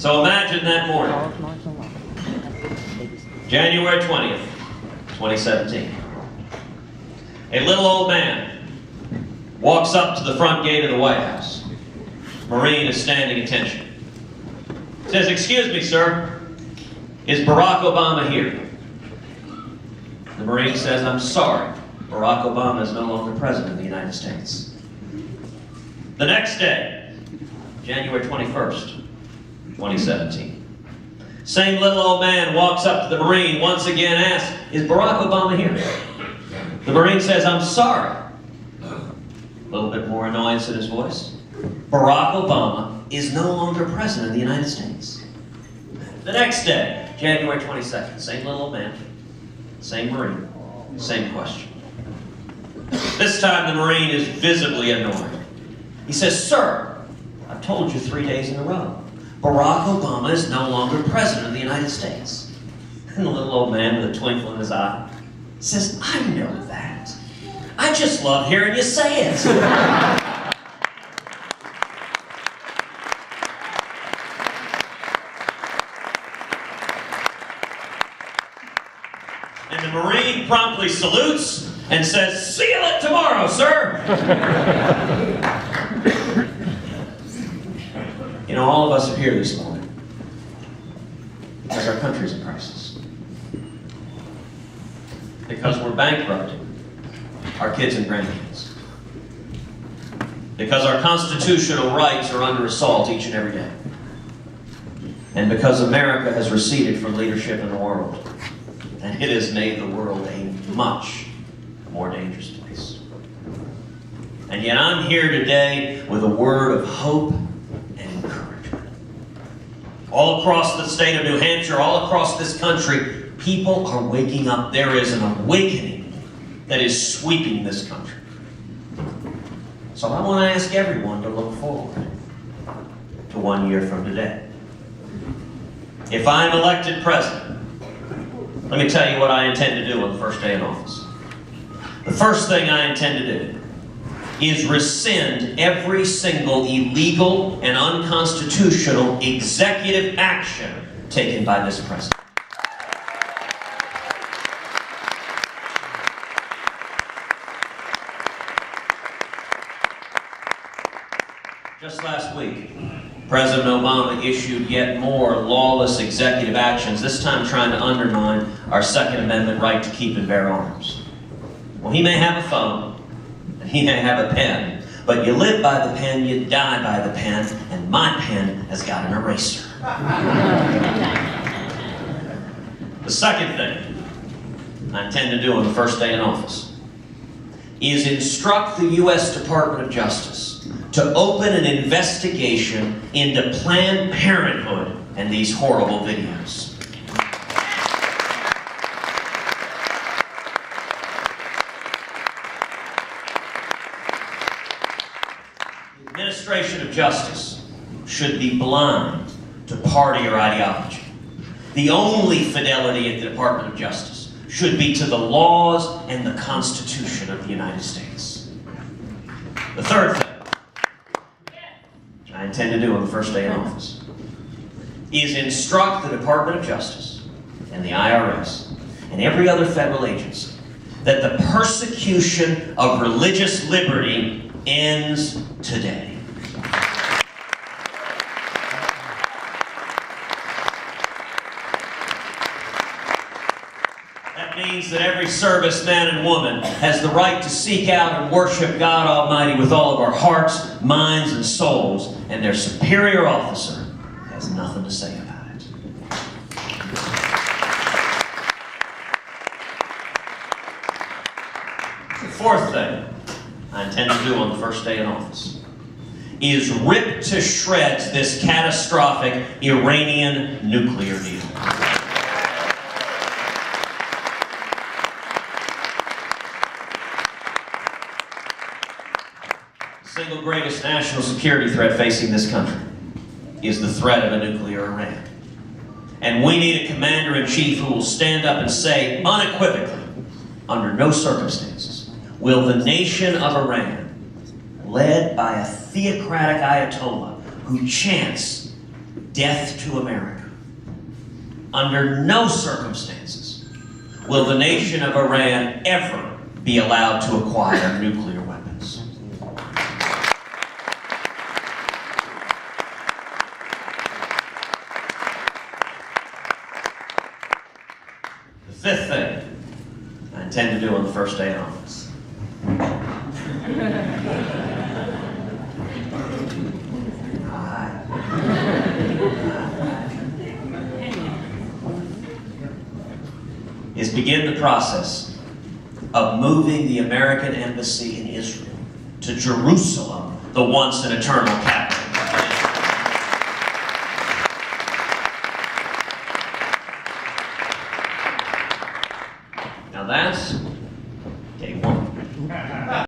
So imagine that morning, January 20th, 2017. A little old man walks up to the front gate of the White House. Marine is standing attention. Says, "Excuse me, sir, is Barack Obama here?" The Marine says, "I'm sorry, Barack Obama is no longer president of the United States." The next day, January 21st, 2017. Same little old man walks up to the Marine, once again asks, "Is Barack Obama here?" The Marine says, "I'm sorry." A little bit more annoyance in his voice. "Barack Obama is no longer president of the United States." The next day, January 22nd, same little old man, same Marine, same question. This time the Marine is visibly annoyed. He says, "Sir, I've told you 3 days in a row. Barack Obama is no longer president of the United States." And the little old man with a twinkle in his eye says, "I know that. I just love hearing you say it." And the Marine promptly salutes and says, "See you tomorrow, sir." You know, all of us are here this morning because our country's in crisis. Because we're bankrupting our kids and grandkids. Because our constitutional rights are under assault each and every day. And because America has receded from leadership in the world. And it has made the world a much more dangerous place. And yet I'm here today with a word of hope and encouragement. All across the state of New Hampshire, all across this country, people are waking up. There is an awakening that is sweeping this country. So I want to ask everyone to look forward to 1 year from today. If I'm elected president, let me tell you what I intend to do on the first day in office. The first thing I intend to do is rescind every single illegal and unconstitutional executive action taken by this president. Just last week, President Obama issued yet more lawless executive actions, this time trying to undermine our Second Amendment right to keep and bear arms. Well, he may have a phone, and he may have a pen, but you live by the pen, you die by the pen, and my pen has got an eraser. The second thing I intend to do on the first day in office is instruct the U.S. Department of Justice to open an investigation into Planned Parenthood and these horrible videos. The administration of justice should be blind to party or ideology. The only fidelity at the Department of Justice should be to the laws and the Constitution of the United States. The third thing I intend to do on the first day in office is instruct the Department of Justice and the IRS and every other federal agency that the persecution of religious liberty ends today. That means that every serviceman and woman has the right to seek out and worship God Almighty with all of our hearts, minds, and souls, and their superior officer has nothing to say about it. The fourth thing I intend to do on the first day in office is rip to shreds this catastrophic Iranian nuclear deal. The single greatest national security threat facing this country is the threat of a nuclear Iran. And we need a commander-in-chief who will stand up and say unequivocally, under no circumstances, will the nation of Iran, led by a theocratic Ayatollah who chants death to America. Under no circumstances will the nation of Iran ever be allowed to acquire nuclear weapons. The fifth thing I intend to do on the first day in office is begin the process of moving the American embassy in Israel to Jerusalem, the once and eternal capital.